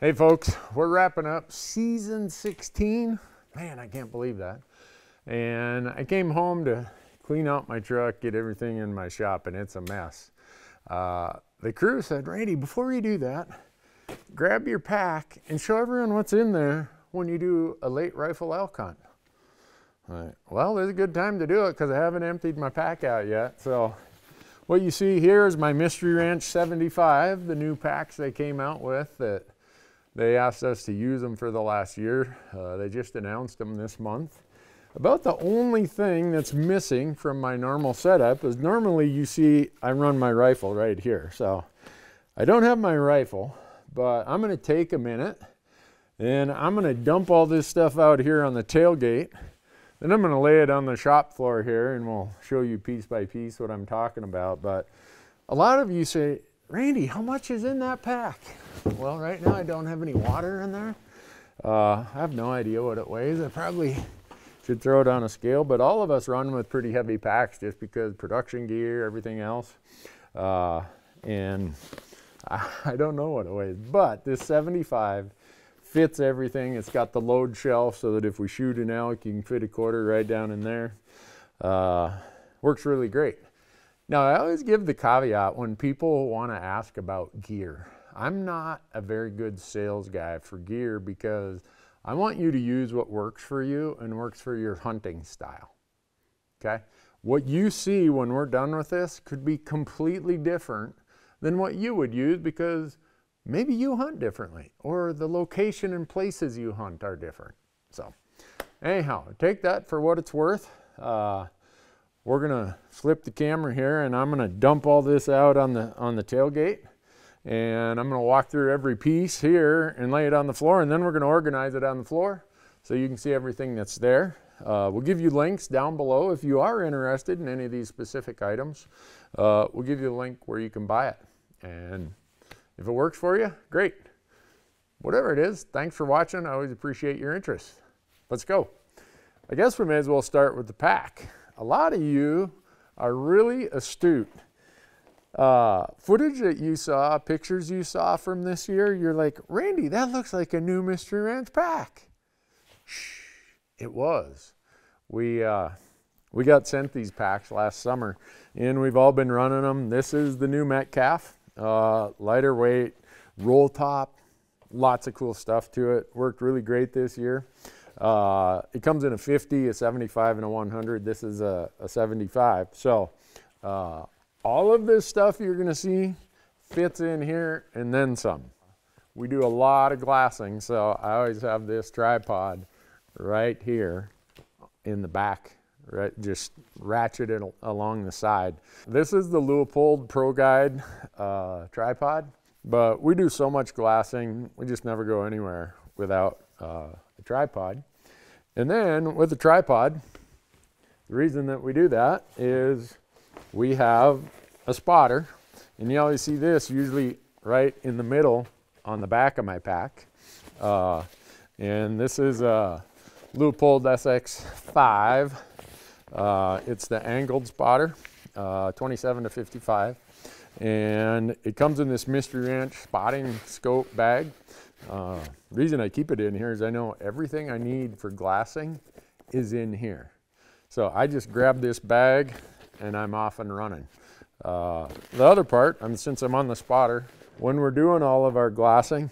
Hey folks, we're wrapping up season 16. Man, I can't believe that. And I came home to clean out my truck, get everything in my shop, and it's a mess. The crew said, Randy, before you do that, grab your pack and show everyone what's in there when you do a late rifle elk hunt. All right. Well, there's a good time to do it because I haven't emptied my pack out yet. So what you see here is my Mystery Ranch 75, the new packs they came out with that they asked us to use them for the last year. They just announced them this month. About the only thing that's missing from my normal setup is normally you see I run my rifle right here. So I don't have my rifle, but I'm gonna take a minute and I'm gonna dump all this stuff out here on the tailgate. Then I'm gonna lay it on the shop floor here and we'll show you piece by piece what I'm talking about. But a lot of you say, Randy, how much is in that pack? Well, right now I don't have any water in there. I have no idea what it weighs. I probably should throw it on a scale, but all of us run with pretty heavy packs just because production gear, everything else. And I don't know what it weighs, but this 75 fits everything. It's got the load shelf so that if we shoot an elk, you can fit a quarter right down in there. Works really great. Now, I always give the caveat when people want to ask about gear. I'm not a very good sales guy for gear because I want you to use what works for you and works for your hunting style, okay? What you see when we're done with this could be completely different than what you would use because maybe you hunt differently or the location and places you hunt are different. So anyhow, take that for what it's worth. We're gonna flip the camera here and I'm gonna dump all this out on the tailgate. And I'm gonna walk through every piece here and lay it on the floor, and then we're gonna organize it on the floor so you can see everything that's there. We'll give you links down below if you are interested in any of these specific items. We'll give you a link where you can buy it. And if it works for you, great. Whatever it is, thanks for watching. I always appreciate your interest. Let's go. I guess we may as well start with the pack. A lot of you are really astute. Footage that you saw, pictures you saw from this year, you're like, Randy, that looks like a new Mystery Ranch pack. Shh, it was. We got sent these packs last summer and we've all been running them. This is the new Metcalf, lighter weight, roll top, lots of cool stuff to it. Worked really great this year. It comes in a 50, a 75, and a 100. This is a 75. So, all of this stuff you're gonna see fits in here and then some. We do a lot of glassing, so I always have this tripod right here in the back, right, just ratcheted along the side. This is the Leupold Pro Guide tripod, but we do so much glassing, we just never go anywhere without a tripod. And then with the tripod, the reason that we do that is we have a spotter, and you always see this usually right in the middle on the back of my pack. And this is a Leupold SX5. It's the angled spotter, 27 to 55. And it comes in this Mystery Ranch spotting scope bag. Reason I keep it in here is I know everything I need for glassing is in here. So I just grab this bag and I'm off and running. The other part, since I'm on the spotter, when we're doing all of our glassing,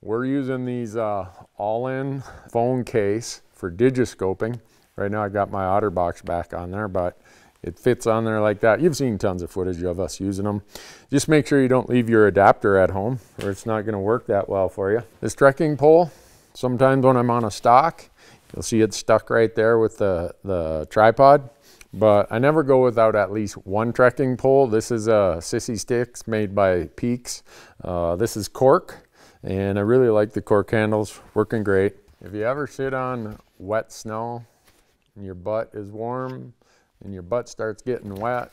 we're using these all-in phone case for digiscoping. Right now I got my OtterBox back on there, but it fits on there like that. You've seen tons of footage of us using them. Just make sure you don't leave your adapter at home or it's not gonna work that well for you. This trekking pole, sometimes when I'm on a stock, you'll see it stuck right there with the tripod. But I never go without at least one trekking pole. This is a Sissy Sticks made by Peaks. This is cork, and I really like the cork handles, working great. If you ever sit on wet snow and your butt is warm and your butt starts getting wet,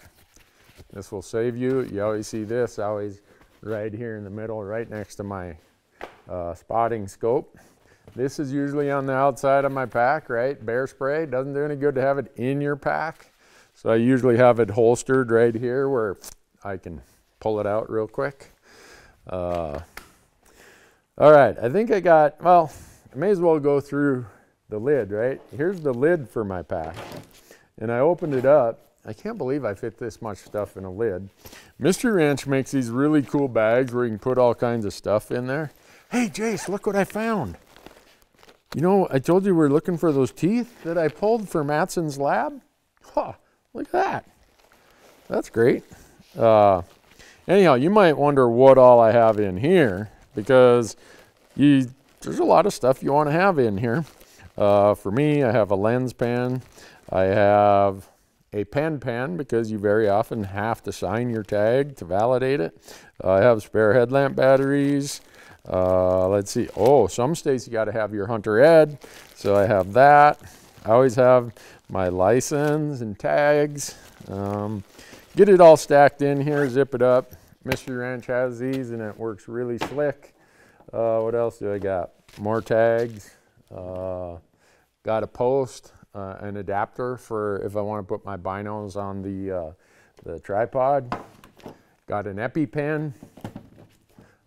this will save you. You always see this always right here in the middle, right next to my spotting scope. This is usually on the outside of my pack, right? Bear spray, doesn't do any good to have it in your pack. So I usually have it holstered right here where I can pull it out real quick. All right, I think I got, well, I may as well go through the lid, right? Here's the lid for my pack. And I opened it up. I can't believe I fit this much stuff in a lid. Mystery Ranch makes these really cool bags where you can put all kinds of stuff in there. Hey, Jace, look what I found. You know, I told you we're looking for those teeth that I pulled for Matson's lab. Huh, look at that. That's great. Anyhow, you might wonder what all I have in here, because there's a lot of stuff you want to have in here. For me, I have a lens pen. I have a pen because you very often have to sign your tag to validate it. I have spare headlamp batteries. Let's see. Oh, some states you got to have your Hunter Ed. So I have that. I always have my license and tags. Get it all stacked in here, zip it up. Mystery Ranch has these and it works really slick. What else do I got? More tags. Got a post, an adapter for if I want to put my binos on the tripod. Got an EpiPen,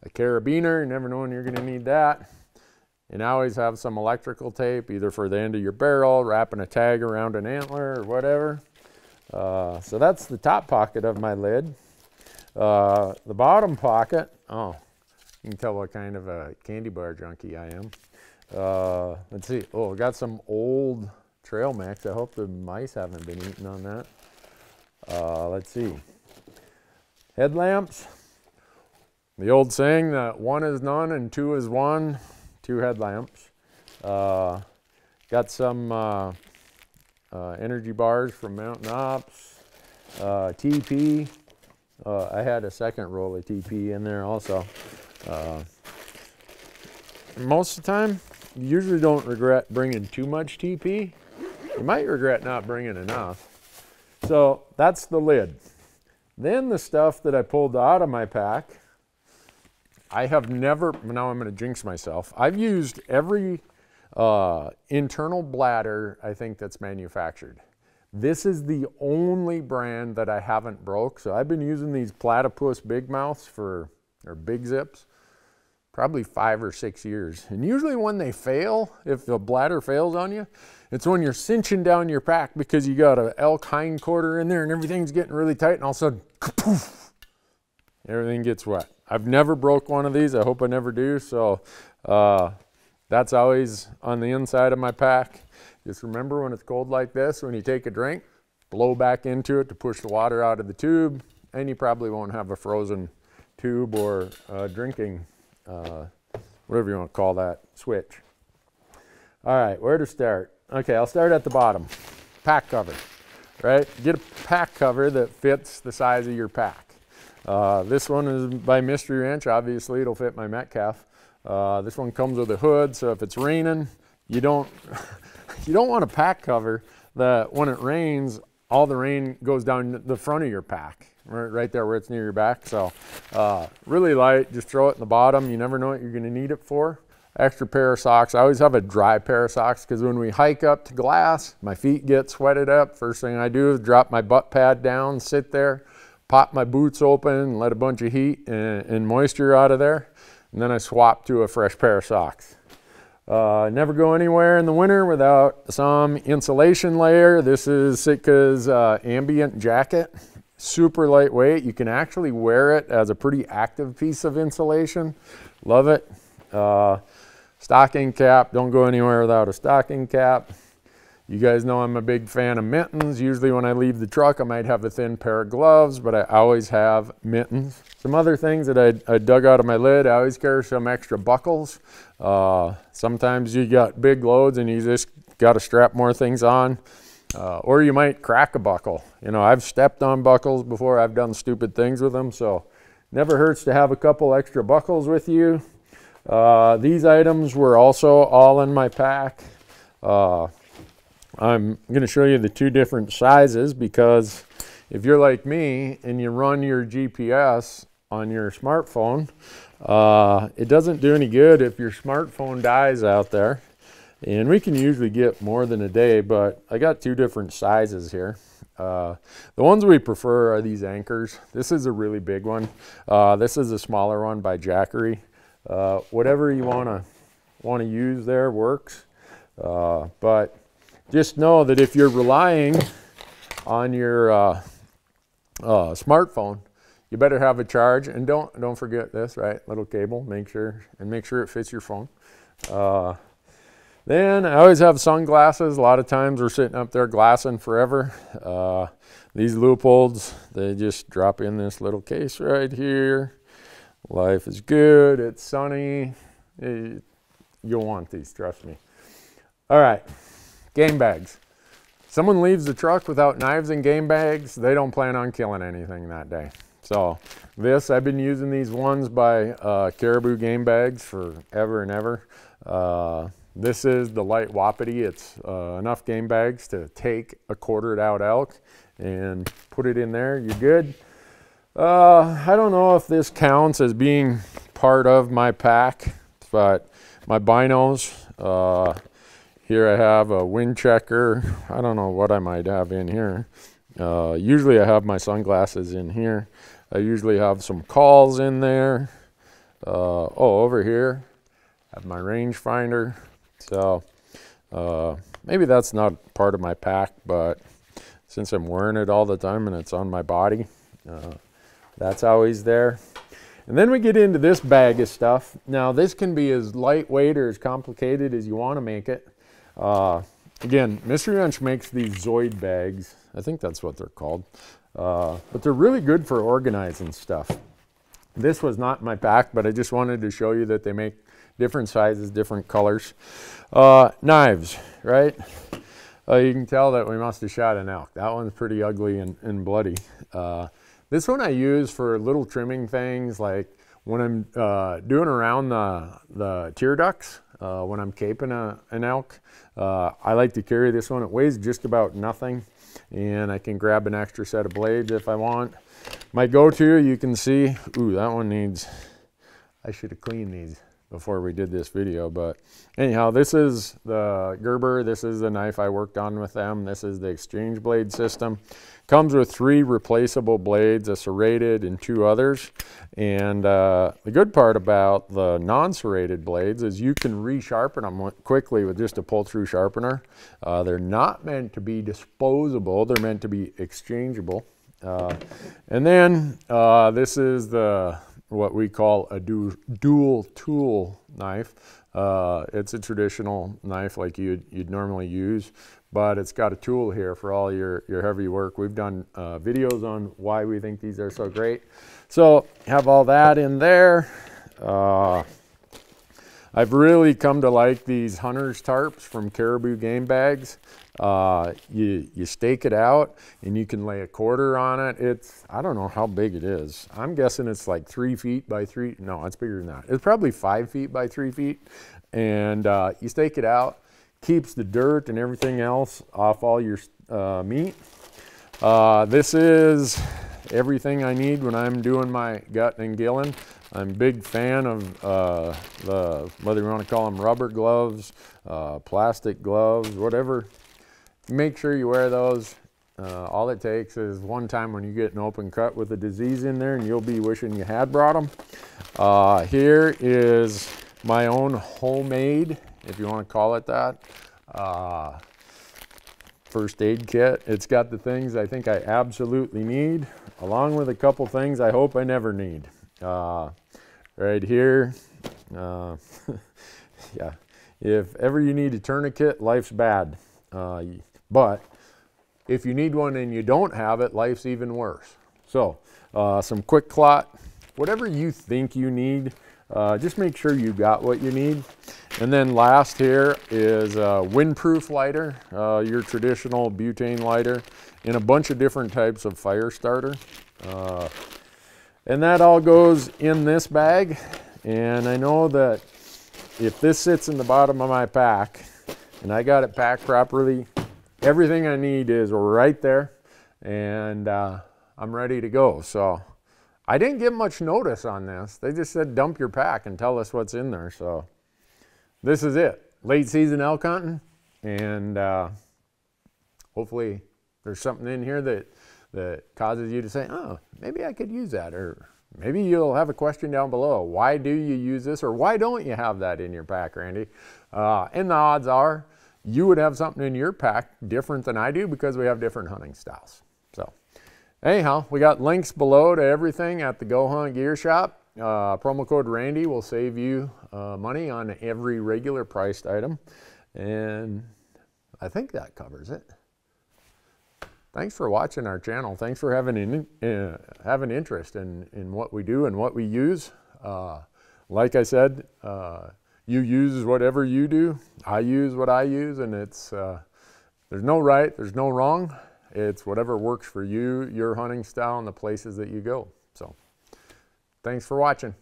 a carabiner. You never know when you're going to need that. And I always have some electrical tape, either for the end of your barrel, wrapping a tag around an antler or whatever. So that's the top pocket of my lid. The bottom pocket, oh, you can tell what kind of a candy bar junkie I am. Let's see. Oh, I got some old trail mix. I hope the mice haven't been eating on that. Let's see. Headlamps. The old saying that 1 is none and 2 is 1. 2 headlamps. Got some energy bars from Mountain Ops. TP. I had a second roll of TP in there also. Most of the time, you usually don't regret bringing too much TP. You might regret not bringing enough. So that's the lid. Then the stuff that I pulled out of my pack, I have never, now I'm going to jinx myself. I've used every internal bladder I think that's manufactured. This is the only brand that I haven't broke. So I've been using these Platypus Big Mouths or Big Zips, probably 5 or 6 years. And usually when they fail, if the bladder fails on you, it's when you're cinching down your pack because you got an ELK hind quarter in there and everything's getting really tight, and all of a sudden, poof, everything gets wet. I've never broke one of these. I hope I never do. So that's always on the inside of my pack. Just remember when it's cold like this, when you take a drink, blow back into it to push the water out of the tube, and you probably won't have a frozen tube or drinking, whatever you want to call that, switch. All right, where to start? Okay, I'll start at the bottom. Pack cover, right? Get a pack cover that fits the size of your pack. This one is by Mystery Ranch. Obviously, it'll fit my Metcalf. This one comes with a hood, so if it's raining, you don't want a pack cover that when it rains, all the rain goes down the front of your pack, right there where it's near your back. So really light, just throw it in the bottom. You never know what you're going to need it for. Extra pair of socks. I always have a dry pair of socks because when we hike up to glass, my feet get sweated up. First thing I do is drop my butt pad down, sit there, pop my boots open, let a bunch of heat and moisture out of there, and then I swap to a fresh pair of socks. Never go anywhere in the winter without some insulation layer. This is Sitka's ambient jacket. Super lightweight. You can actually wear it as a pretty active piece of insulation. Love it. Stocking cap. Don't go anywhere without a stocking cap. You guys know I'm a big fan of mittens. Usually when I leave the truck, I might have a thin pair of gloves, but I always have mittens. Some other things that I dug out of my lid, I always carry some extra buckles. Sometimes you got big loads and you just got to strap more things on. Or you might crack a buckle. You know, I've stepped on buckles before. I've done stupid things with them, so never hurts to have a couple extra buckles with you. These items were also all in my pack. I'm going to show you the 2 different sizes because if you're like me and you run your GPS on your smartphone, it doesn't do any good if your smartphone dies out there. And we can usually get more than a day, but I got 2 different sizes here. The ones we prefer are these anchors. This is a really big one. This is a smaller one by Jackery. whatever you want to use there works. But just know that if you're relying on your smartphone, you better have a charge, and don't forget this, right? Little cable, make sure it fits your phone. Then I always have sunglasses. A lot of times we're sitting up there glassing forever. These Leopolds, they just drop in this little case right here. Life is good, it's sunny. You'll want these, trust me. All right, game bags. Someone leaves the truck without knives and game bags, they don't plan on killing anything that day. So I've been using these ones by Caribou game bags forever and ever. This is the light wapiti. It's enough game bags to take a quartered out elk and put it in there. You're good. I don't know if this counts as being part of my pack, but my binos, here I have a wind checker. I don't know what I might have in here. Usually I have my sunglasses in here. I usually have some calls in there. Over here I have my rangefinder. So maybe that's not part of my pack, but since I'm wearing it all the time and it's on my body, that's always there. And then we get into this bag of stuff. Now this can be as lightweight or as complicated as you want to make it. Again, Mystery Ranch makes these Zoid bags. I think that's what they're called. But they're really good for organizing stuff. This was not my pack, but I just wanted to show you that they make different sizes, different colors. Knives, right? You can tell that we must have shot an elk. That one's pretty ugly and bloody. This one I use for little trimming things, like when I'm doing around the tear ducts, when I'm caping an elk. I like to carry this one. It weighs just about nothing, and I can grab an extra set of blades if I want. My go-to, you can see, ooh, that one needs, I should have cleaned these before we did this video, but anyhow, this is the Gerber. This is the knife I worked on with them. This is the exchange blade system. Comes with 3 replaceable blades, a serrated and 2 others. And the good part about the non-serrated blades is you can resharpen them quickly with just a pull-through sharpener. They're not meant to be disposable. They're meant to be exchangeable. And then this is what we call a dual tool knife. It's a traditional knife like you'd normally use, but it's got a tool here for all your heavy work. We've done videos on why we think these are so great. So have all that in there. I've really come to like these hunter's tarps from Caribou game bags. You stake it out and you can lay a quarter on it. I don't know how big it is. I'm guessing it's like 3 feet by 3. No, it's bigger than that. It's probably 5 feet by 3 feet. And you stake it out, keeps the dirt and everything else off all your meat. This is everything I need when I'm doing my gut and gilling. I'm a big fan of whether you want to call them rubber gloves, plastic gloves, whatever. Make sure you wear those. All it takes is one time when you get an open cut with a disease in there and you'll be wishing you had brought them. Here is my own homemade, if you want to call it that, first aid kit. It's got the things I think I absolutely need, along with a couple things I hope I never need. Right here, yeah, if ever you need a tourniquet, life's bad. But if you need one and you don't have it, life's even worse. So some quick clot, whatever you think you need, just make sure you got what you need. And then last here is a windproof lighter, your traditional butane lighter, in a bunch of different types of fire starter. And that all goes in this bag. And I know that if this sits in the bottom of my pack and I got it packed properly, everything I need is right there, and I'm ready to go. So I didn't get much notice on this. They just said dump your pack and tell us what's in there. So this is it. Late season elk hunting, and hopefully there's something in here that causes you to say, oh, maybe I could use that, or maybe you'll have a question down below. Why do you use this, or why don't you have that in your pack, Randy? And the odds are you would have something in your pack different than I do because we have different hunting styles. So anyhow, we got links below to everything at the Go Hunt Gear Shop. Promo code Randy will save you money on every regular priced item. And I think that covers it. Thanks for watching our channel. Thanks for having interest in what we do and what we use. Like I said, you use whatever you do. I use what I use, and it's there's no right, there's no wrong. It's whatever works for you, your hunting style, and the places that you go. So, thanks for watching.